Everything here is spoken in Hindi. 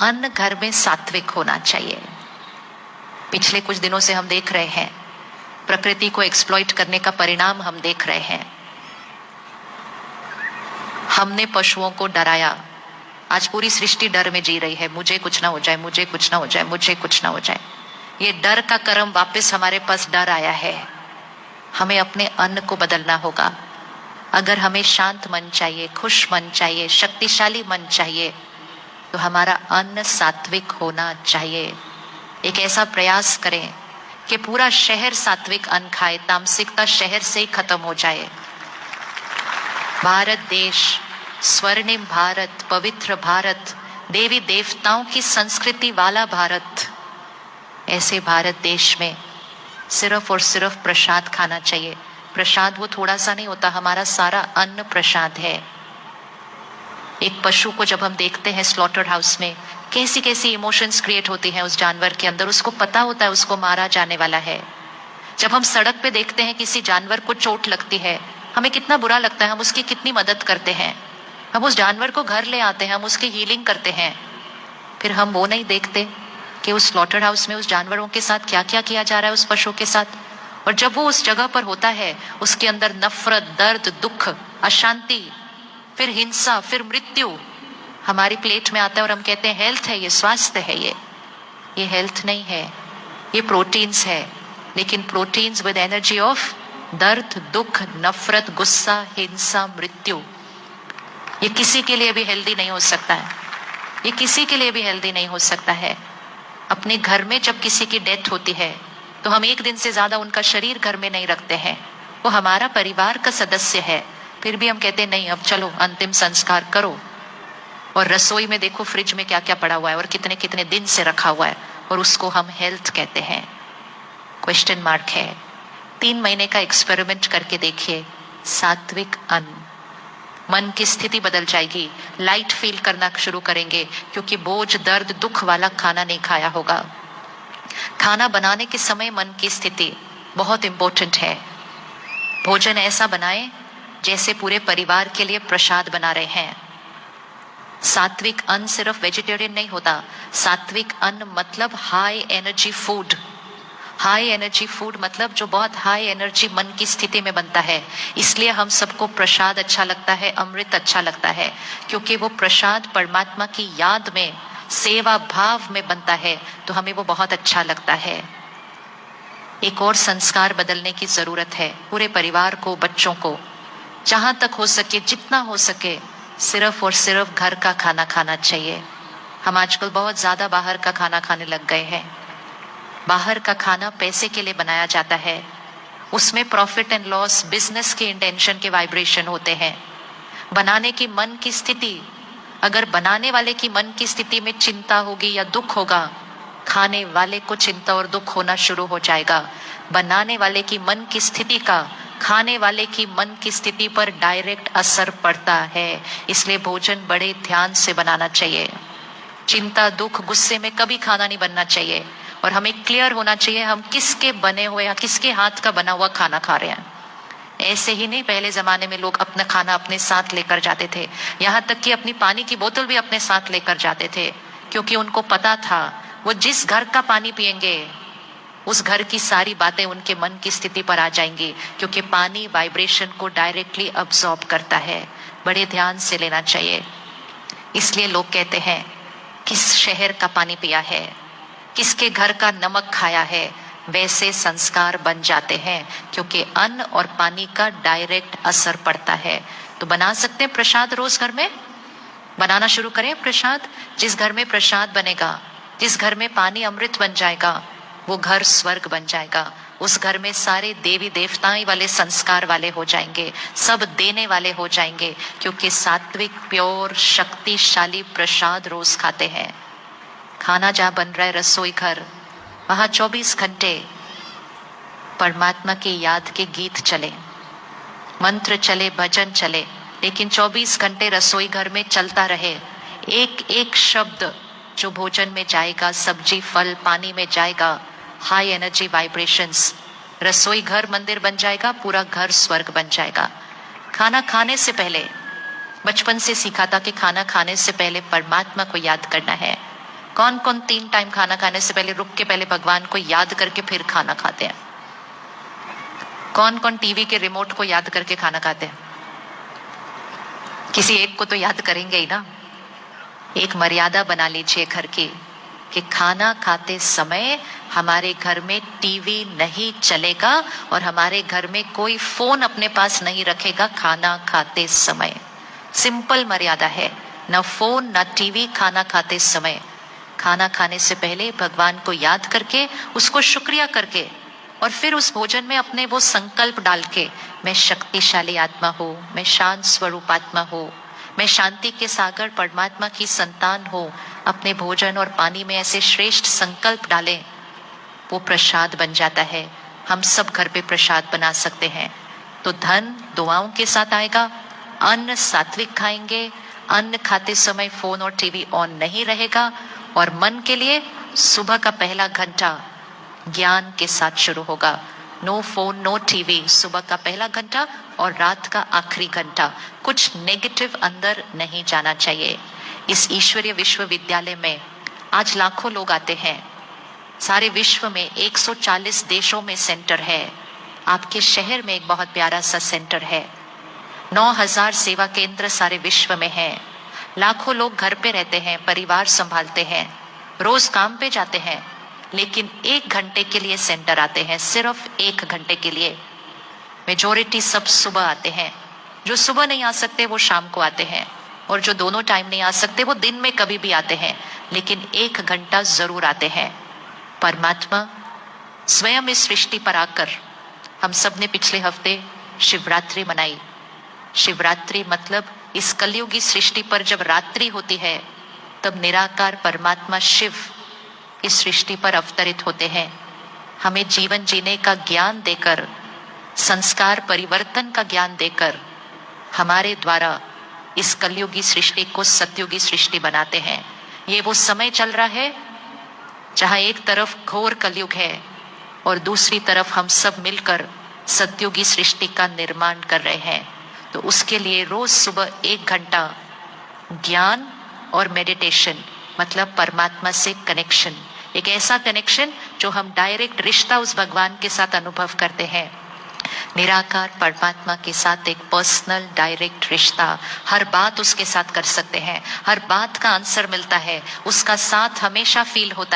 अन्न घर में सात्विक होना चाहिए। पिछले कुछ दिनों से हम देख रहे हैं, प्रकृति को एक्सप्लॉइट करने का परिणाम हम देख रहे हैं। हमने पशुओं को डराया, आज पूरी सृष्टि डर में जी रही है, मुझे कुछ ना हो जाए, मुझे कुछ ना हो जाए, मुझे कुछ ना हो जाए। ये डर का कर्म वापस हमारे पास डर आया है। हमें अपने अन्न को बदलना होगा। अगर हमें शांत मन चाहिए, खुश मन चाहिए, शक्तिशाली मन चाहिए, तो हमारा अन्न सात्विक होना चाहिए। एक ऐसा प्रयास करें कि पूरा शहर सात्विक अन्न खाए, तामसिकता शहर से ही खत्म हो जाए। भारत देश, स्वर्णिम भारत, पवित्र भारत, देवी देवताओं की संस्कृति वाला भारत, ऐसे भारत देश में सिर्फ और सिर्फ प्रसाद खाना चाहिए। प्रसाद वो थोड़ा सा नहीं होता, हमारा सारा अन्न प्रसाद है। एक पशु को जब हम देखते हैं स्लॉटर हाउस में, कैसी कैसी इमोशंस क्रिएट होती हैं उस जानवर के अंदर, उसको पता होता है उसको मारा जाने वाला है। जब हम सड़क पे देखते हैं किसी जानवर को चोट लगती है, हमें कितना बुरा लगता है, हम उसकी कितनी मदद करते हैं, हम उस जानवर को घर ले आते हैं, हम उसकी हीलिंग करते हैं। फिर हम वो नहीं देखते कि उस स्लॉटर हाउस में उस जानवरों के साथ क्या क्या किया जा रहा है, उस पशु के साथ। और जब वो उस जगह पर होता है, उसके अंदर नफरत, दर्द, दुख, अशांति, फिर हिंसा, फिर मृत्यु हमारी प्लेट में आता है और हम कहते हैं हेल्थ है, ये स्वास्थ्य है। ये हेल्थ नहीं है, ये प्रोटीन्स है। लेकिन प्रोटीन्स विद एनर्जी ऑफ दर्द, दुख, नफरत, गुस्सा, हिंसा, मृत्यु, ये किसी के लिए भी हेल्दी नहीं हो सकता है। ये किसी के लिए भी हेल्दी नहीं हो सकता है। अपने घर में जब किसी की डेथ होती है तो हम एक दिन से ज्यादा उनका शरीर घर में नहीं रखते हैं। वो हमारा परिवार का सदस्य है, फिर भी हम कहते हैं नहीं, अब चलो अंतिम संस्कार करो। और रसोई में देखो फ्रिज में क्या क्या पड़ा हुआ है और कितने कितने दिन से रखा हुआ है, और उसको हम हेल्थ कहते हैं। क्वेश्चन मार्क है। 3 महीने का एक्सपेरिमेंट करके देखिए, सात्विक अन्न, मन की स्थिति बदल जाएगी। लाइट फील करना शुरू करेंगे, क्योंकि बोझ, दर्द, दुख वाला खाना नहीं खाया होगा। खाना बनाने के समय मन की स्थिति बहुत इंपॉर्टेंट है। भोजन ऐसा बनाएं जैसे पूरे परिवार के लिए प्रसाद बना रहे हैं। सात्विक अन्न सिर्फ वेजिटेरियन नहीं होता। सात्विक अन्न मतलब high energy food. High energy food मतलब जो बहुत हाई एनर्जी मन की स्थिति में बनता है। इसलिए हम सबको प्रसाद अच्छा लगता है, अमृत अच्छा लगता है, क्योंकि वो प्रसाद परमात्मा की याद में, सेवा भाव में बनता है, तो हमें वो बहुत अच्छा लगता है। एक और संस्कार बदलने की जरूरत है पूरे परिवार को, बच्चों को। जहां तक हो सके, जितना हो सके, सिर्फ और सिर्फ घर का खाना खाना चाहिए। हम आजकल बहुत ज्यादा बाहर का खाना खाने लग गए हैं। बाहर का खाना पैसे के लिए बनाया जाता है, उसमें प्रॉफिट एंड लॉस, बिजनेस के इंटेंशन के वाइब्रेशन होते हैं। बनाने की मन की स्थिति, अगर बनाने वाले की मन की स्थिति में चिंता होगी या दुख होगा, खाने वाले को चिंता और दुख होना शुरू हो जाएगा। बनाने वाले की मन की स्थिति का खाने वाले की मन की स्थिति पर डायरेक्ट असर पड़ता है। इसलिए भोजन बड़े ध्यान से बनाना चाहिए। चिंता, दुख, गुस्से में कभी खाना नहीं बनना चाहिए। और हमें क्लियर होना चाहिए हम किसके बने हुए या किसके हाथ का बना हुआ खाना खा रहे हैं। ऐसे ही नहीं, पहले जमाने में लोग अपना खाना अपने साथ लेकर जाते थे, यहाँ तक कि अपनी पानी की बोतल भी अपने साथ लेकर जाते थे, क्योंकि उनको पता था वो जिस घर का पानी पिएंगे उस घर की सारी बातें उनके मन की स्थिति पर आ जाएंगी, क्योंकि पानी वाइब्रेशन को डायरेक्टली अब्सॉर्ब करता है। बड़े ध्यान से लेना चाहिए। इसलिए लोग कहते हैं किस शहर का पानी पिया है, किसके घर का नमक खाया है, वैसे संस्कार बन जाते हैं, क्योंकि अन्न और पानी का डायरेक्ट असर पड़ता है। तो बना सकते हैं प्रसाद, रोज घर में बनाना शुरू करें प्रसाद। जिस घर में प्रसाद बनेगा, जिस घर में पानी अमृत बन जाएगा, वो घर स्वर्ग बन जाएगा। उस घर में सारे देवी देवताएं वाले संस्कार वाले हो जाएंगे, सब देने वाले हो जाएंगे, क्योंकि सात्विक, प्योर, शक्तिशाली प्रसाद रोज खाते हैं। खाना जहाँ बन रहा है, रसोई घर, वहां 24 घंटे परमात्मा की याद के गीत चले, मंत्र चले, भजन चले, लेकिन 24 घंटे रसोई घर में चलता रहे। एक एक शब्द जो भोजन में जाएगा, सब्जी, फल, पानी में जाएगा, हाई एनर्जी वाइब्रेशंस, रसोई घर मंदिर बन जाएगा, पूरा घर स्वर्ग बन जाएगा। खाना खाने से पहले बचपन से सीखा था कि खाना खाने से पहले परमात्मा को याद करना है। कौन कौन 3 टाइम खाना खाने से पहले रुक के पहले भगवान को याद करके फिर खाना खाते हैं? कौन कौन टीवी के रिमोट को याद करके खाना खाते हैं? किसी एक को तो याद करेंगे ही ना। एक मर्यादा बना लीजिए घर की कि खाना खाते समय हमारे घर में टीवी नहीं चलेगा और हमारे घर में कोई फोन अपने पास नहीं रखेगा खाना खाते समय। सिंपल मर्यादा है, न फोन न टीवी खाना खाते समय। खाना खाने से पहले भगवान को याद करके, उसको शुक्रिया करके, और फिर उस भोजन में अपने वो संकल्प डाल के, मैं शक्तिशाली आत्मा हूँ, मैं शांत स्वरूप आत्मा हूँ, मैं शांति के सागर परमात्मा की संतान हूँ। अपने भोजन और पानी में ऐसे श्रेष्ठ संकल्प डालें, वो प्रसाद बन जाता है। हम सब घर पे प्रसाद बना सकते हैं। तो धन दुआओं के साथ आएगा। अन्न सात्विक खाएंगे, अन्न खाते समय फोन और टीवी ऑन नहीं रहेगा। और मन के लिए सुबह का पहला घंटा ज्ञान के साथ शुरू होगा। नो फोन नो टीवी, सुबह का पहला घंटा और रात का आखिरी घंटा। कुछ नेगेटिव अंदर नहीं जाना चाहिए। इस ईश्वरीय विश्वविद्यालय में आज लाखों लोग आते हैं। सारे विश्व में 140 देशों में सेंटर है। आपके शहर में एक बहुत प्यारा सा सेंटर है। 9000 सेवा केंद्र सारे विश्व में हैं। लाखों लोग घर पे रहते हैं, परिवार संभालते हैं, रोज काम पे जाते हैं, लेकिन 1 घंटे के लिए सेंटर आते हैं, सिर्फ 1 घंटे के लिए। मेजॉरिटी सब सुबह आते हैं। जो सुबह नहीं आ सकते वो शाम को आते हैं, और जो दोनों टाइम नहीं आ सकते वो दिन में कभी भी आते हैं, लेकिन 1 घंटा जरूर आते हैं। परमात्मा स्वयं इस सृष्टि पर आकर, हम सब ने पिछले हफ्ते शिवरात्रि मनाई। शिवरात्रि मतलब इस कलयुगी सृष्टि पर जब रात्रि होती है, तब निराकार परमात्मा शिव इस सृष्टि पर अवतरित होते हैं। हमें जीवन जीने का ज्ञान देकर, संस्कार परिवर्तन का ज्ञान देकर, हमारे द्वारा इस कलयुगी सृष्टि को सतयुगी सृष्टि बनाते हैं। ये वो समय चल रहा है जहां एक तरफ घोर कलयुग है और दूसरी तरफ हम सब मिलकर सतयुगी सृष्टि का निर्माण कर रहे हैं। तो उसके लिए रोज सुबह 1 घंटा ज्ञान और मेडिटेशन, मतलब परमात्मा से कनेक्शन, एक ऐसा कनेक्शन जो हम डायरेक्ट रिश्ता उस भगवान के साथ अनुभव करते हैं। निराकार परमात्मा के साथ एक पर्सनल डायरेक्ट रिश्ता। हर बात उसके साथ कर सकते हैं, हर बात का आंसर मिलता है, उसका साथ हमेशा फील होता है।